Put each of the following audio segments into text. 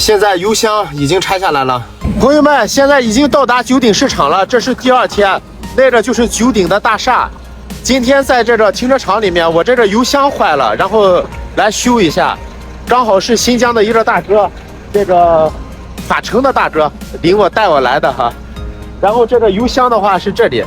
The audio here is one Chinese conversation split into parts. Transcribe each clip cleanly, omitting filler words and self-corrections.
现在油箱已经拆下来了，朋友们，现在已经到达九鼎市场了。这是第2天，那个就是九鼎的大厦。今天在这个停车场里面，我这个油箱坏了，然后来修一下。刚好是新疆的一个大哥，这个法城的大哥带我来的哈。然后这个油箱的话是这里，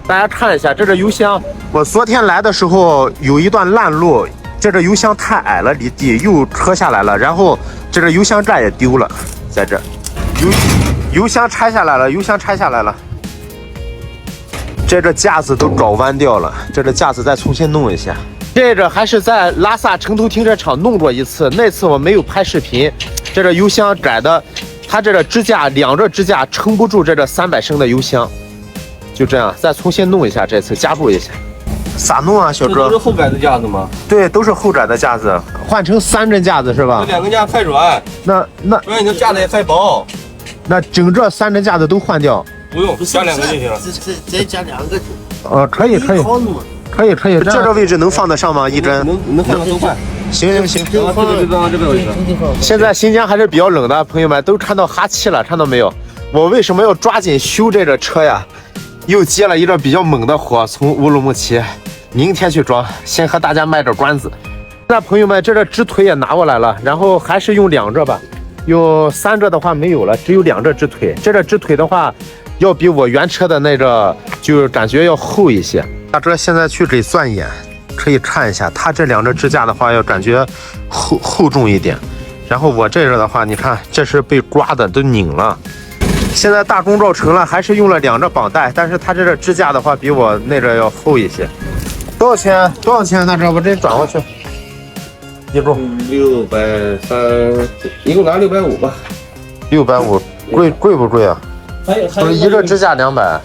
大家看一下这个油箱。我昨天来的时候有一段烂路。这个油箱太矮了，离地又磕下来了，然后这个油箱站也丢了，在这油箱拆下来了，油箱拆下来了，这个架子都搞弯掉了，这个架子再重新弄一下。这个还是在拉萨城头停车场弄过一次，那次我没有拍视频。这个油箱窄的，它这个支架2个支架撑不住这个300升的油箱，就这样再重新弄一下，这次加固一下。咋弄啊，小哥？这都是后改的架子吗？对，都是后窄的架子，换成3根架子是吧？这2根架太软，软你的架子也太薄。那整个3根架子都换掉？不用，加2个就行了。再加2个。可以。可以。这个位置能放得上吗？一针？能放得都快。行。这个位置。现在新疆还是比较冷的，朋友们都看到哈气了，看到没有？我为什么要抓紧修这个车呀？又接了一个比较猛的活，从乌鲁木齐，明天去装，先和大家卖点关子。那朋友们，这个支腿也拿过来了，然后还是用2个吧，用3个的话没有了，只有2个支腿。这个支腿的话，要比我原车的那个就感觉要厚一些。大哥现在去给钻眼，可以看一下，它这2个支架的话，要感觉厚重一点。然后我这个的话，你看这是被刮的，都拧了。现在大功告成了，还是用了2个绑带，但是它这个支架的话比我那个要厚一些。多少钱？大哥，我这转过去。一共630，一共拿650吧。 650，贵不贵啊？不是一个支架200。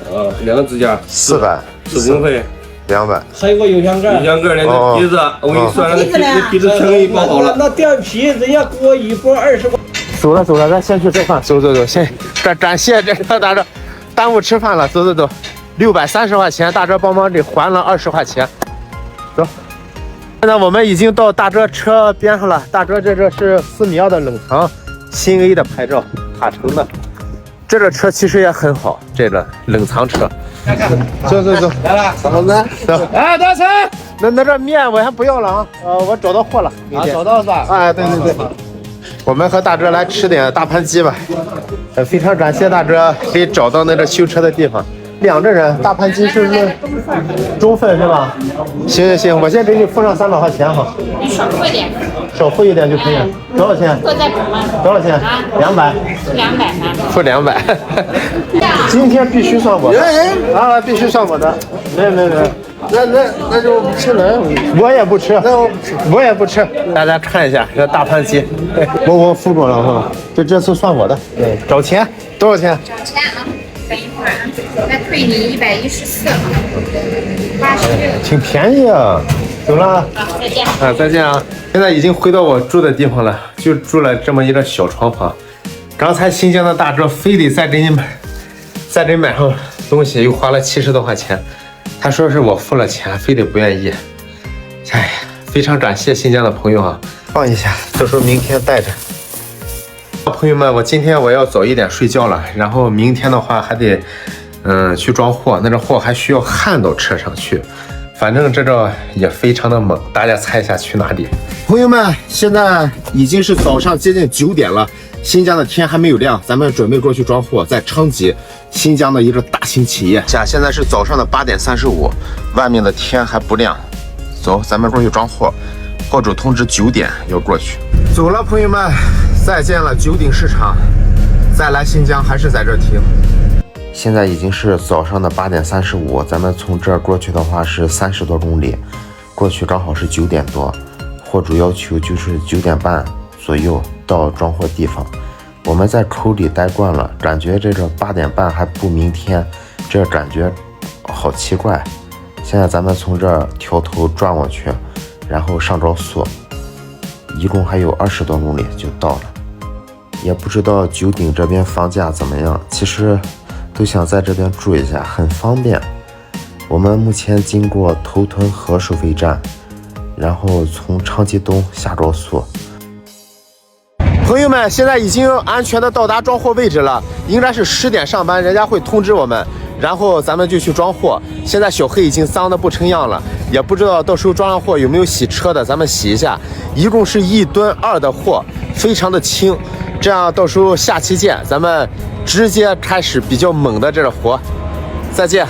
2个支架400，施工费200。还有个油箱盖。油箱盖连那皮子，我给你算了，那皮子全给你包好了。那垫皮人家给我一波20块。走了，咱先去吃饭。走，先感谢这个大哥，耽误吃饭了。走，630块钱，大哥帮忙给还了20块钱。走，现在我们已经到大哥车边上了。大哥，这是4米2的冷藏，新 A 的牌照，塔城的。这个车其实也很好，这个冷藏车。走，来了，嫂子。走。哎，大陈，那这面我先不要了啊。我找到货了。找到是吧？哎，对。我们和大哥来吃点大盘鸡吧。非常感谢大哥给找到那个修车的地方。2个人，大盘鸡是中份是吧？行，我先给你付上300块钱哈。少付一点。少付一点就可以了。多少钱？做再补吗？多少钱？200。200吗？付200。今天必须算我的。啊，必须算我的。没。那就不吃了。我也不吃。我也不吃。大家看一下这大盘鸡，我付过了哈。这次算我的。对，找钱多少钱？找钱啊！等一会儿啊，再退你114，86。挺便宜啊。走了。好，再见。再见啊！现在已经回到我住的地方了，就住了这么一个小床房。刚才新疆的大哥非得再给你买上东西，又花了70多块钱。他说是我付了钱，非得不愿意。哎呀，非常感谢新疆的朋友啊！放一下，到时候明天带着。朋友们，今天我要早一点睡觉了，然后明天的话还得去装货，那这货还需要焊到车上去。反正这个也非常的猛，大家猜一下去哪里？朋友们，现在已经是早上接近9点了，新疆的天还没有亮，咱们准备过去装货，在昌吉，新疆的一个大型企业。现在是早上的8点35，外面的天还不亮。走，咱们过去装货，货主通知9点要过去。走了，朋友们，再见了九鼎市场，再来新疆还是在这停。现在已经是早上的8点35，咱们从这儿过去的话是30多公里，过去刚好是9点多，货主要求就是9点半左右到装货地方。我们在口里待惯了，感觉这个8点半还不明天，这感觉好奇怪。现在咱们从这儿调头转过去，然后上高速，一共还有20多公里就到了。也不知道九鼎这边房价怎么样，其实都想在这边住一下，很方便。我们目前经过头屯河收费站，然后从昌吉东下高速。朋友们，现在已经安全的到达装货位置了，应该是10点上班，人家会通知我们，然后咱们就去装货。现在小黑已经脏的不成样了，也不知道到时候装上货有没有洗车的，咱们洗一下。一共是1吨2的货，非常的轻，这样到时候下期见，咱们直接开始比较猛的这个活，再见。